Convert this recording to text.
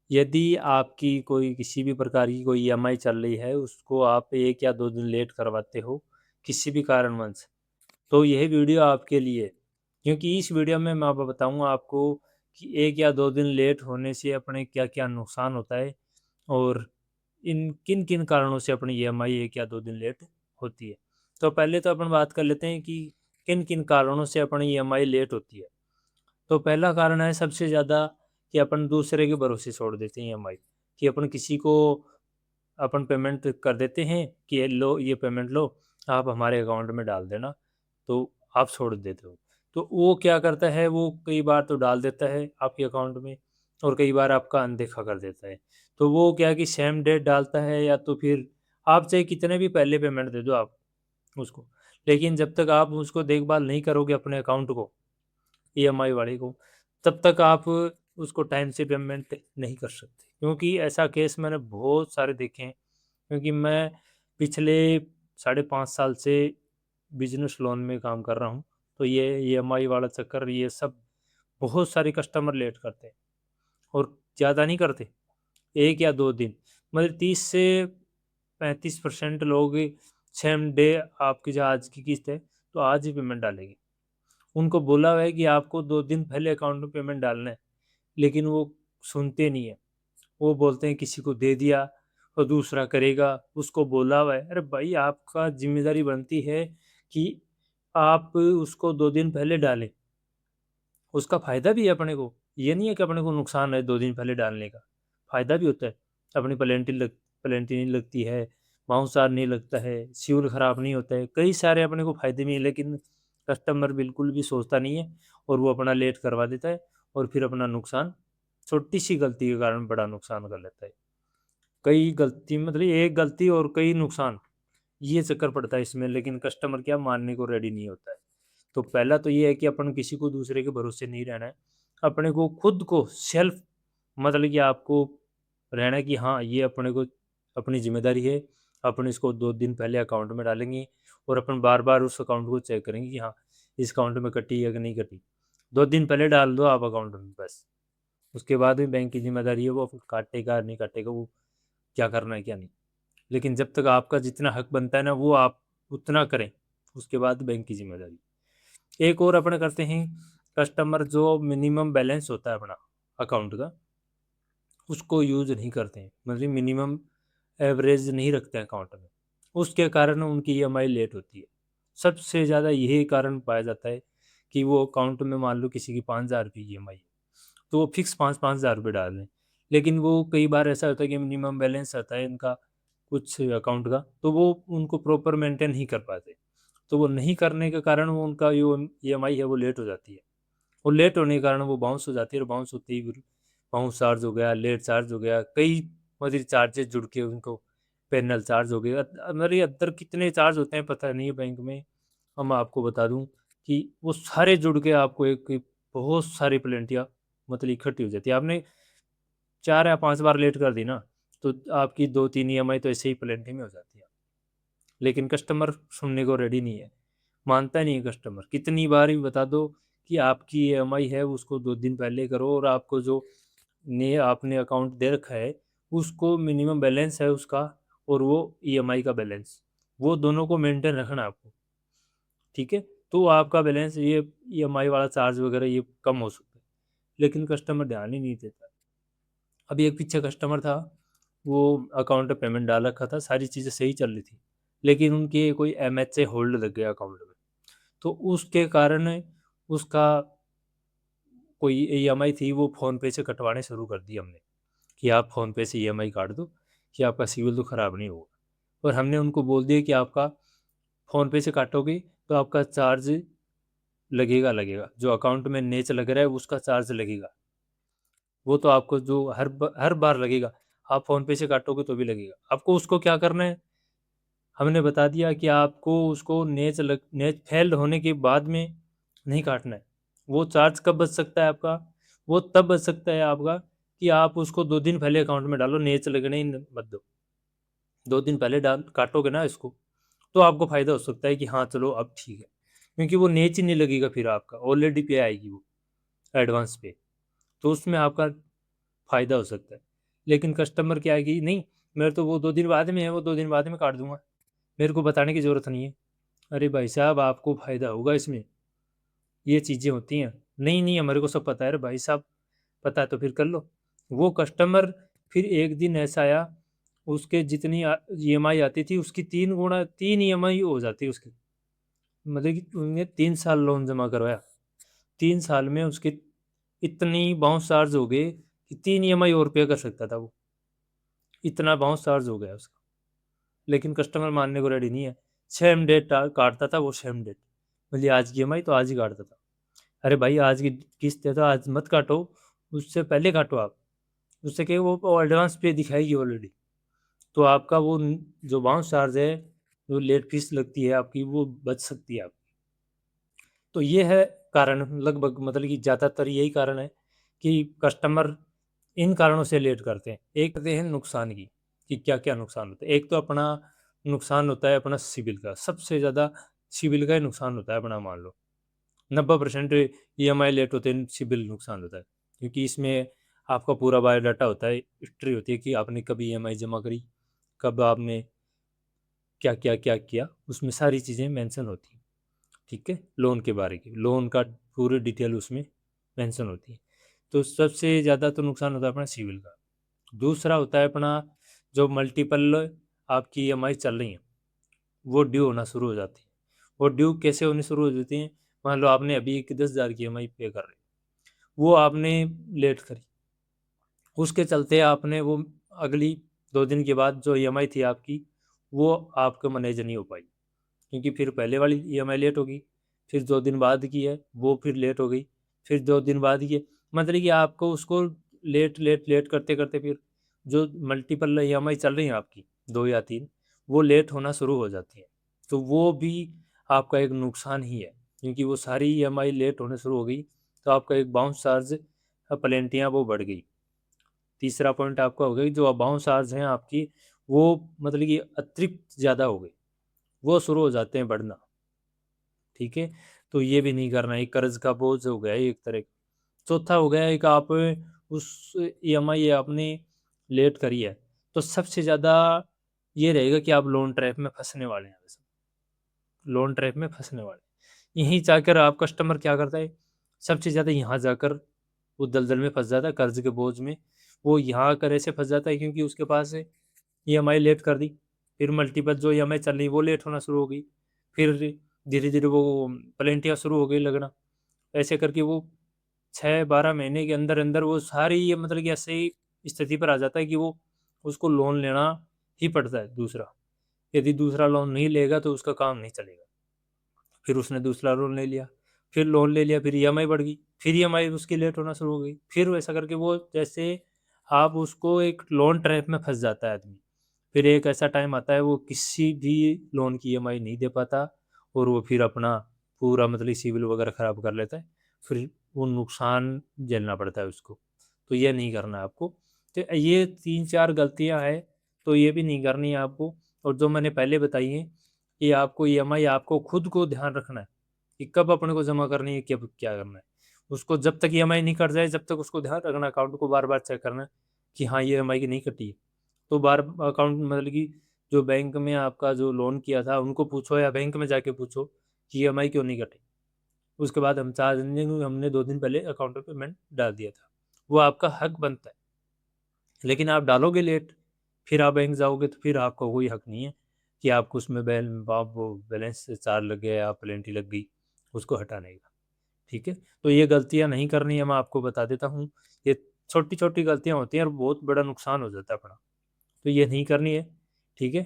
यदि आपकी कोई किसी भी प्रकार की कोई ईएमआई चल रही है, उसको आप 1 या 2 दिन लेट करवाते हो, किसी भी कारणवश, तो यह वीडियो आपके लिए है। क्योंकि इस वीडियो में मैं अब बताऊँगा आपको कि 1 या 2 दिन लेट होने से अपने क्या-क्या नुकसान होता है और इन किन-किन कारणों से अपनी ईएमआई 1 या 2 दिन लेट होती है। तो पहले तो अपन बात कर लेते हैं कि किन-किन कारणों से अपनी ईएमआई लेट होती है। तो पहला कारण है सबसे ज़्यादा कि अपन दूसरे के भरोसे छोड़ देते हैं ईएमआई, कि अपन किसी को अपन पेमेंट कर देते हैं कि ये लो, ये पेमेंट लो, आप हमारे अकाउंट में डाल देना, तो आप छोड़ देते हो। तो वो क्या करता है, वो कई बार तो डाल देता है आपके अकाउंट में और कई बार आपका अनदेखा कर देता है। तो वो क्या है कि सेम डेट डालता है, या तो फिर आप चाहे कितने भी पहले पेमेंट दे दो आप उसको, लेकिन जब तक आप उसको देखभाल नहीं करोगे अपने अकाउंट को, ईएमआई वाले को, तब तक आप उसको टाइम से पेमेंट नहीं कर सकते। क्योंकि ऐसा केस मैंने बहुत सारे देखे हैं, क्योंकि मैं पिछले साढ़े 5 साल से बिज़नेस लोन में काम कर रहा हूँ। तो ये ईएमआई वाला चक्कर, ये सब बहुत सारे कस्टमर लेट करते हैं और ज़्यादा नहीं करते, 1 या 2 दिन। मतलब 30 से 35% लोग सेम डे, आपकी जो आज की किस्त है, तो आज ही पेमेंट डालेंगे। उनको बोला हुआ है कि आपको 2 दिन पहले अकाउंट में पेमेंट डालना है, लेकिन वो सुनते नहीं है। वो बोलते हैं किसी को दे दिया और दूसरा करेगा, उसको बोला हुआ है। अरे भाई, आपका ज़िम्मेदारी बनती है कि आप उसको 2 दिन पहले डालें, उसका फ़ायदा भी है अपने को। ये नहीं है कि अपने को नुकसान है 2 दिन पहले डालने का, फ़ायदा भी होता है। अपनी पेनल्टी नहीं लगती है, बाउंस नहीं लगता है, सिविल खराब नहीं होता है, कई सारे अपने को फ़ायदे भी हैं, लेकिन कस्टमर बिल्कुल भी सोचता नहीं है और वो अपना लेट करवा देता है और फिर अपना नुकसान, छोटी-सी गलती के कारण बड़ा नुकसान कर लेता है। कई गलती मतलब एक गलती और कई नुकसान, ये चक्कर पड़ता है इसमें, लेकिन कस्टमर क्या मानने को रेडी नहीं होता है। तो पहला तो ये है कि अपन किसी को दूसरे के भरोसे नहीं रहना है। अपने को खुद को सेल्फ, मतलब कि आपको रहना है कि हाँ, ये अपने को अपनी ज़िम्मेदारी है। अपन इसको 2 दिन पहले अकाउंट में डालेंगे और अपन बार-बार उस अकाउंट को चेक करेंगे कि हाँ, इस अकाउंट में कटी है कि नहीं कटी। 2 दिन पहले डाल दो आप अकाउंट में बस। उसके बाद में बैंक की ज़िम्मेदारी है, वो काटेगा नहीं काटेगा, वो क्या करना है क्या नहीं। लेकिन जब तक आपका जितना हक बनता है ना, वो आप उतना करें, उसके बाद बैंक की ज़िम्मेदारी। एक और अपने करते हैं, कस्टमर जो मिनिमम बैलेंस होता है अपना अकाउंट का, उसको यूज़ नहीं करते हैं, मतलब मिनिमम एवरेज नहीं रखते हैं अकाउंट में, उसके कारण उनकी ईएमआई लेट होती है। सबसे ज़्यादा यही कारण पाया जाता है कि वो अकाउंट में मान लो किसी की 5,000 रुपये ईएमआई है, तो वो फिक्स 5-5 हज़ार रुपये डाल दें। लेकिन वो कई बार ऐसा होता है कि मिनिमम बैलेंस आता है इनका कुछ अकाउंट का, तो वो उनको प्रॉपर मेंटेन नहीं कर पाते। तो वो नहीं करने के कारण वो उनका जो ईएमआई है वो लेट हो जाती है। और लेट होने के कारण वो बाउंस हो जाती है, और बाउंस होते ही फिर बाउंस चार्ज हो गया, लेट चार्ज हो गया, कई मतलब चार्जेस जुड़ के उनको पेनल चार्ज हो गया। मेरे अंदर कितने चार्ज होते हैं पता नहीं है बैंक में। हम आपको बता दूँ कि वो सारे जुड़ के आपको एक बहुत सारी पेनल्टियाँ मतलब इकट्ठी हो जाती है। आपने 4 या 5 बार लेट कर दी ना, तो आपकी 2-3 ईएमआई तो ऐसे ही पेनल्टी में हो जाती है। लेकिन कस्टमर सुनने को रेडी नहीं है, मानता नहीं है कस्टमर। कितनी बार भी बता दो कि आपकी ईएमआई है, उसको 2 दिन पहले करो, और आपको जो ने आपने अकाउंट दे रखा है, उसको मिनिमम बैलेंस है उसका, और वो ईएमआई का बैलेंस, वो दोनों को मेंटेन रखना है आपको, ठीक है? तो आपका बैलेंस, ये ईएमआई वाला चार्ज वगैरह ये कम हो सकता है, लेकिन कस्टमर ध्यान ही नहीं देता। अभी एक पीछे कस्टमर था, वो अकाउंट में पेमेंट डाल रखा था, सारी चीज़ें सही चल रही थी, लेकिन उनके कोई एमएच से होल्ड लग गया अकाउंट में। तो उसके कारण उसका कोई ईएमआई थी, वो फ़ोनपे से कटवाने शुरू कर दी हमने, कि आप फ़ोनपे से ईएमआई काट दो, कि आपका सिविल तो खराब नहीं होगा। और हमने उनको बोल दिया कि आपका फ़ोनपे से काटोगे तो आपका चार्ज लगेगा, जो अकाउंट में नेच लग रहा है उसका चार्ज लगेगा। वो तो आपको जो हर बार लगेगा, आप फ़ोनपे से काटोगे तो भी लगेगा। आपको उसको क्या करना है, हमने बता दिया कि आपको उसको नेच फेल्ड होने के बाद में नहीं काटना है। वो चार्ज कब बच सकता है आपका? वो तब बच सकता है आपका कि आप उसको 2 दिन पहले अकाउंट में डालो, नेच लगने ही मत दो। 2 दिन पहले डाल काटोगे ना इसको, तो आपको फ़ायदा हो सकता है कि हाँ, चलो अब ठीक है। क्योंकि वो नेच ही नहीं लगेगा फिर आपका, ऑलरेडी पे आएगी वो एडवांस पे, तो उसमें आपका फ़ायदा हो सकता है। लेकिन कस्टमर क्या है कि नहीं, मेरे तो वो 2 दिन बाद में है, वो 2 दिन बाद में काट दूँगा, मेरे को बताने की ज़रूरत नहीं है। अरे भाई साहब, आपको फ़ायदा होगा इसमें, ये चीज़ें होती हैं। नहीं, नहीं, हमारे को सब पता है। अरे भाई साहब, पता है तो फिर कर लो। वो कस्टमर फिर एक दिन ऐसा आया, उसके जितनी ईएमआई आती थी उसकी 3 गुना 3 ईएमआई हो जाती उसकी। मतलब कि उन्होंने 3 साल लोन जमा करवाया। 3 साल में उसके इतनी बाउंस चार्ज हो गए कि 3 ईएमआई और पे कर सकता था वो। इतना बाउंस चार्ज हो गया उसका। लेकिन कस्टमर मानने को रेडी नहीं है। सेम डेट काटता था वो, सेम डेट। बोलिए आज की ईएमआई तो आज ही काटता था। अरे भाई, आज की किस्त है तो आज मत काटो, उससे पहले काटो आप। उससे क्या है, वो एडवांस पे दिखाएगी ऑलरेडी। तो आपका वो जो बाउंस चार्ज है, जो लेट फीस लगती है आपकी, वो बच सकती है आप। तो ये है कारण, लगभग मतलब कि ज़्यादातर यही कारण है कि कस्टमर इन कारणों से लेट करते हैं। एक करते हैं नुकसान की, कि क्या क्या नुकसान होता है। एक तो अपना नुकसान होता है अपना सिविल का, सबसे ज़्यादा सिविल का ही नुकसान होता है अपना। मान लो 90% ईएमआई लेट होते हैं, सिविल नुकसान होता है। क्योंकि इसमें आपका पूरा बायोडाटा होता है, हिस्ट्री होती है कि आपने कब ईएमआई जमा करी, कब आपने क्या क्या क्या किया, उसमें सारी चीज़ें मेंशन होती हैं। ठीक है, लोन के बारे की, लोन का पूरी डिटेल उसमें मेंशन होती है। तो सबसे ज़्यादा तो नुकसान होता है अपना सिविल का। दूसरा होता है अपना जो मल्टीपल आपकी ईएमआई चल रही हैं, वो ड्यू होना शुरू हो जाती है। वो ड्यू कैसे होनी शुरू हो जाती हैं? मान लो आपने अभी एक 10,000 की ईएमआई पे कर रहे हो, वो आपने लेट करी, उसके चलते आपने वो अगली 2 दिन के बाद जो ईएमआई थी आपकी, वो आपको मैनेज नहीं हो पाई। क्योंकि फिर पहले वाली ईएमआई लेट होगी, फिर 2 दिन बाद की है वो फिर लेट हो गई, फिर 2 दिन बाद की है। मतलब कि आपको उसको लेट लेट लेट करते करते फिर जो मल्टीपल ईएमआई चल रही हैं आपकी, 2 या 3, वो लेट होना शुरू हो जाती हैं। तो वो भी आपका एक नुकसान ही है, क्योंकि वो सारी ईएमआई लेट होने शुरू हो गई तो आपका एक बाउंस चार्ज पेनल्टियाँ वो बढ़ गई। तीसरा पॉइंट आपका हो गया कि जो बाउंस चार्ज हैं आपकी, वो मतलब कि अतिरिक्त ज़्यादा हो गई, वो शुरू हो जाते हैं बढ़ना। ठीक है, तो ये भी नहीं करना है, कर्ज का बोझ हो गया है एक तरह का। चौथा हो गया एक, आप उस ईएमआई आपने लेट करी है, तो सबसे ज़्यादा ये रहेगा कि आप लोन ट्रैप में फंसने वाले हैं। वैसे लोन ट्रैप में फंसने वाले, यहीं जाकर आप कस्टमर क्या करता है, सबसे ज़्यादा यहाँ जाकर वो दलदल में फंस जाता है, कर्ज के बोझ में। वो यहाँ आकर ऐसे फंस जाता है क्योंकि उसके पास ईएमआई लेट कर दी, फिर मल्टीपल जो ईएमआई चल रही वो लेट होना शुरू हो गई, फिर धीरे धीरे वो पेनल्टियाँ शुरू हो गई लगना। ऐसे करके वो 6-12 महीने के अंदर अंदर वो सारी ये मतलब कि ऐसे ही स्थिति पर आ जाता है कि वो उसको लोन लेना ही पड़ता है दूसरा। यदि दूसरा लोन नहीं लेगा तो उसका काम नहीं चलेगा। फिर उसने दूसरा लोन ले लिया, फिर लोन ले लिया, फिर ईएमआई बढ़ गई, फिर ईएमआई उसकी लेट होना शुरू हो गई, फिर वैसा करके वो जैसे आप उसको एक लोन ट्रैप में फंस जाता है आदमी। फिर एक ऐसा टाइम आता है वो किसी भी लोन की ईएमआई नहीं दे पाता, और वो फिर अपना पूरा मतलब सिविल वगैरह ख़राब कर लेता है। फिर वो नुकसान झेलना पड़ता है उसको। तो ये नहीं करना है आपको। तो ये 3-4 गलतियाँ हैं, तो ये भी नहीं करनी है आपको। और जो मैंने पहले बताई हैं कि आपको ईएमआई आपको खुद को ध्यान रखना है कि कब अपने को जमा करनी है, कब क्या करना है। उसको जब तक ईएमआई नहीं कट जाए, जब तक उसको ध्यान रखना, अकाउंट को बार-बार चेक करना है कि हाँ, ये ईएमआई की नहीं कटी है। तो बार अकाउंट मतलब कि जो बैंक में आपका जो लोन किया था उनको पूछो, या बैंक में जाके पूछो कि ईएमआई क्यों नहीं कटी। उसके बाद हम चार्ज नहीं देंगे, हमने 2 दिन पहले अकाउंट में पेमेंट डाल दिया था। वो आपका हक बनता है। लेकिन आप डालोगे लेट, फिर आप बैंक जाओगे तो फिर आपका कोई हक नहीं है कि आपको उसमें आप वो बैलेंस से चार्ज लग गया या पेनल्टी लग गई, उसको हटाने का। ठीक है? तो ये गलतियाँ नहीं करनी है, मैं आपको बता देता हूँ। ये छोटी-छोटी गलतियाँ होती हैं और बहुत बड़ा नुकसान हो जाता है अपना। तो ये नहीं करनी है। ठीक है?